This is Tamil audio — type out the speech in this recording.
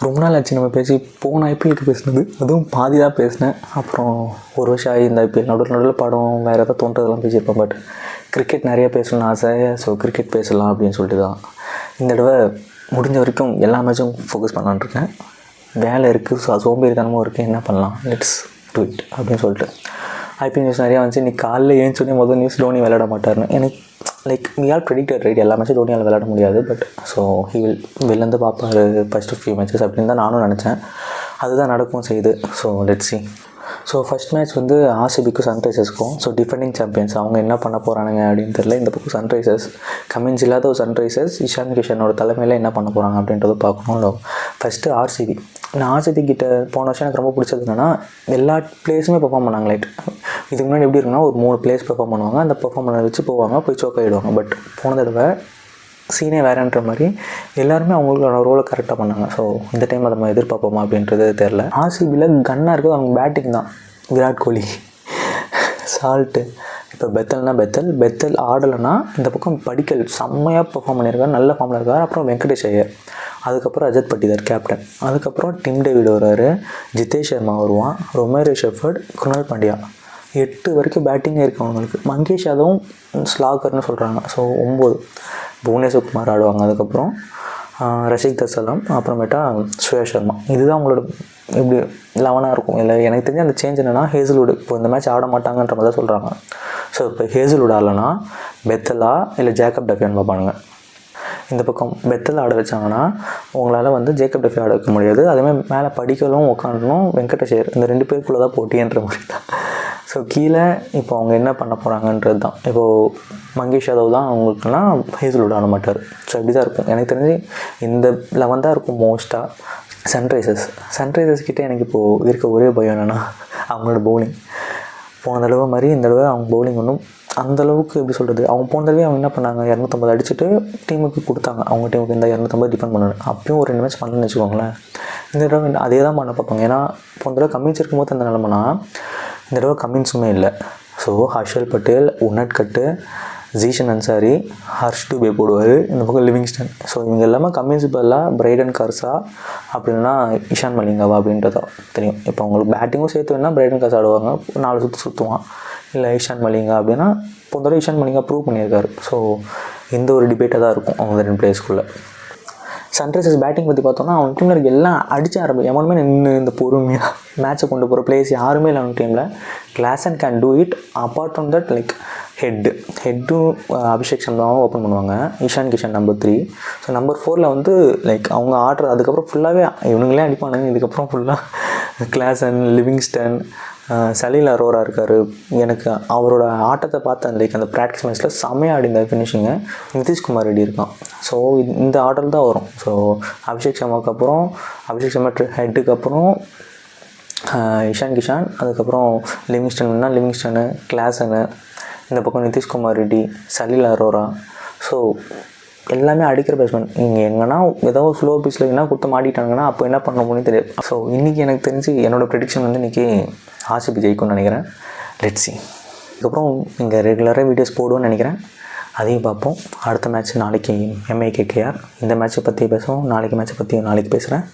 ரொம்ப நாள் ஆச்சு நம்ம பேசி. போன ஐபிஎலுக்கு பேசுனது, அதுவும் பாதி தான் பேசினேன். அப்புறம் ஒரு வருஷம் ஆகி இந்த ஐபிஎல் நடுவில் படம் வேறு ஏதாவது தோன்றதெல்லாம் பேசியிருப்பேன். பட் கிரிக்கெட் நிறைய பேசணும்னு ஆசை. ஸோ கிரிக்கெட் பேசலாம் அப்படின்னு சொல்லிட்டு தான் இந்த தடவை முடிஞ்ச வரைக்கும் எல்லா மேட்சும் ஃபோக்கஸ் பண்ணலான்ட்ருக்கேன். வேலை இருக்குது, ஸோ சோம்பேறித்தனமும் இருக்குது, என்ன பண்ணலாம், லெட்ஸ் டூ இட் அப்படின்னு சொல்லிட்டு. ஐபிஎல் நியூஸ் நிறையா வந்துச்சு. இன்றைக்கி காலையில் ஏஞ்சோடனே முதல் நியூஸ் தோனி விளையாட மாட்டார்னு. எனக்கு like we are predicted right, எல்லா மேட்சும் தோனியால் விளையாட முடியாது. பட் ஸோ ஹி வெளிலேருந்து பார்ப்பார் ஃபஸ்ட்டு ஃபியூ மேட்சஸ் அப்படின்னு தான் நானும் நினச்சேன். அதுதான் நடக்கும் செய்யுது. So let's see. So first match வந்து ஆர்சிபிக்கும் சன்ரைசர்ஸ்க்கும். ஸோ டிஃபெண்டிங் சாம்பியன்ஸ் அவங்க என்ன பண்ண போகிறானுங்க அப்படின்னு தெரியல. இந்த பக்கம் சன்ரைசர்ஸ், கமின்ஸ் இல்லாத ஒரு சன்ரைசர்ஸ் இஷான் கிஷனோட தலைமையில் என்ன பண்ண போகிறாங்க அப்படின்றத பார்க்கணும். First RCB. நான் ஆர்சிபி கிட்ட போன வருஷம் எனக்கு ரொம்ப பிடிச்சது என்னென்னா எல்லா பிளேஸுமே பெர்ஃபார்ம் பண்ணாங்க. லைட் இதுக்கு முன்னாடி எப்படி இருக்குன்னா ஒரு 3 பிளேஸ் பெர்ஃபார்ம் பண்ணுவாங்க, அந்த பெர்ஃபார்ம் பண்ண வச்சு போவாங்க, போய் சோக் ஆகிடுவாங்க. பட் போன தடவை சீனே வேறன்ற மாதிரி எல்லாருமே அவங்களோட ரோலை கரெக்டாக பண்ணாங்க. ஸோ இந்த டைம் அதை நம்ம எதிர்பார்ப்போமா அப்படின்றது தெரில. ஆர்சிபியில் கன்னாக இருக்குது அவங்க பேட்டிங் தான். விராட் கோலி, சால்ட்டு, இப்போ பெத்தல் ஆடலைன்னா இந்த பக்கம் படிக்கல் செம்மையாக பெர்ஃபார்ம் பண்ணியிருக்காரு, நல்ல ஃபார்மில் இருக்கார். அப்புறம் வெங்கடேஷ் ஐயர், அதுக்கப்புறம் ரஜத் பட்டிதார் கேப்டன், அதுக்கப்புறம் டிம் டேவிட் வருவார், ஜிதேஷ் சர்மா வருவான், ரொமேரோ ஷெஃபர்ட், குணால் பாண்டியா. 8 வரைக்கும் பேட்டிங்கே இருக்குது அவங்களுக்கு. மங்கேஷ் யாதவும் ஸ்லாகர்னு சொல்கிறாங்க. ஸோ 9. புவனேஸ்வர் குமார் ஆடுவாங்க, அதுக்கப்புறம் ரஷிக் தசலாம், அப்புறமேட்டா ஸ்ரேயா சர்மா. இதுதான் அவங்களோட எப்படி 11 இருக்கும். இல்லை எனக்கு தெரிஞ்ச அந்த சேஞ்ச் என்னென்னா ஹேசல்வுட் இப்போ இந்த மேட்ச் ஆட மாட்டாங்கன்ற மாதிரி தான் சொல்கிறாங்க. ஸோ இப்போ ஹேசல்வுட் ஆடலைன்னா பெத்தலா இல்லை ஜேக்கப் டஃபியான்னு பார்ப்பானுங்க. இந்த பக்கம் பெத்தல் ஆட வச்சாங்கன்னா உங்களால் வந்து ஜேக்கப் டஃபி ஆட வைக்க முடியாது. அதேமாதிரி மேலே படிக்கலும் உட்காந்துணும் வெங்கடேஷ் ஐயர், இந்த 2 பேருக்குள்ளே தான் போட்டின்ற மாதிரி தான். ஸோ கீழே இப்போ அவங்க என்ன பண்ண போகிறாங்கன்றது தான். இப்போது மங்கேஷ் யாதவ் தான் அவங்களுக்குன்னா ஹேசல்வுட் ஆட மாட்டார். ஸோ இப்படி தான் இருக்கும். எனக்கு தெரிஞ்சு இந்த 11 தான் இருக்கும் மோஸ்ட்டாக. சன்ரைசர்ஸ் கிட்டே எனக்கு இப்போது இருக்க ஒரே பயம் என்னென்னா அவங்களோட பவுலிங். போன தடவை மாதிரி இந்த தடவை அவங்க பவுலிங் ஒன்றும் அந்தளவுக்கு எப்படி சொல்கிறது. அவங்க போன தடவை அவங்க என்ன பண்ணாங்க, 250 அடிச்சுட்டு டீமுக்கு கொடுத்தாங்க. அவங்க டீமுக்கு இந்த 250 டிஃபெண்ட் பண்ணணும். அப்பயும் ஒரு 2 மேட்ச் பண்ணணும்னு வச்சுக்கோங்களேன். இந்த தடவை அதே தான் பண்ண பார்ப்பாங்க. ஏன்னா போன தடவை கமின்ஸ் இருக்கும்போது அந்த நிலமைனா இந்த தடவை கமின்ஸுமே இல்லை. ஸோ ஹர்ஷல் பட்டேல், உன்னட்கட்டு, ஜீஷன் அன்சாரி, ஹர்ஷ் டூபே போடுவார், இந்த பக்கம் லிவிங்ஸ்டன். ஸோ இவங்க எல்லாமே கமின்ஸ் பதிலாக பிரைடன் கர்சா அப்படின்னா இஷான் மலிங்காவா அப்படின்றதா தெரியும். இப்போ அவங்களுக்கு பேட்டிங்கும் சேர்த்து வேணால் பிரைடன் கர்சா ஆடுவாங்க, 4 சுற்று சுற்றுவான். இல்லை இஷான் மலிங்கா அப்படின்னா போன தடவை இஷான் மலிங்கா ப்ரூவ் பண்ணியிருக்காரு. ஸோ இந்த ஒரு டிபேட்டாக தான் இருக்கும் அவங்க 2 பிளேயர்ஸ்குள்ளே. சன்ரைசர்ஸ் பேட்டிங் பற்றி பார்த்தோன்னா அவங்க டீமில் இருக்க எல்லாம் அடிச்சு ஆரம்பிக்கும். எவனுமே நின்று இந்த பொறுமையாக மேட்சை கொண்டு போகிற பிளேயர்ஸ் யாருமே இல்லை அவங்க டீமில். Klaasen can do it. Apart from that like ஹெட்டும் அபிஷேக் சர்மாவும் ஓப்பன் பண்ணுவாங்க. Ishan Kishan number 3. So number 4 வந்து லைக் அவங்க ஆடுறது அதுக்கப்புறம் ஃபுல்லாகவே இவனுங்களே அடிப்பானுங்க. இதுக்கப்புறம் ஃபுல்லாக கிளாசன், லிவிங்ஸ்டன், சலீல் அரோரா இருக்கார். எனக்கு அவரோட ஆட்டத்தை பார்த்தேன். லைக் அந்த ப்ராக்டிஸ் மேட்ச்சில் செம்மையாக ஆடிந்த ஃபினிஷிங்கு. நிதிஷ்குமார் ரெட்டி இருக்கான். ஸோ இந்த ஆர்டர் தான் வரும். ஸோ அபிஷேக் சர்மா ஹெட்டுக்கு அப்புறம் இஷான் கிஷான், அதுக்கப்புறம் லிவிங்ஸ்டனு, கிளாசனு, இந்த பக்கம் நிதிஷ்குமார் ரெட்டி, சலீல் அரோரா. ஸோ எல்லாமே அடிக்கிற பேட்ஸ்மேன். இங்கே எங்கன்னா ஏதோ ஸ்லோ பிச்சில் என்ன கொடுத்து மாட்டிட்டாங்கன்னா அப்போ என்ன பண்ண முடியும் தெரியாது. ஸோ இன்றைக்கி எனக்கு தெரிஞ்சு என்னோடய ப்ரெடிக்ஷன் வந்து இன்றைக்கி ஆர்சிபி ஜெயிக்கும்னு நினைக்கிறேன். Let's see. அதுக்கப்புறம் இங்கே ரெகுலராக வீடியோஸ் போடுவோன்னு நினைக்கிறேன். அதையும் பார்ப்போம். அடுத்த மேட்ச் நாளைக்கு எம்ஐ KKR. இந்த மேட்ச்சை பற்றி பேசுவோம். நாளைக்கு மேட்ச்சை பற்றி நாளைக்கு பேசுகிறேன்.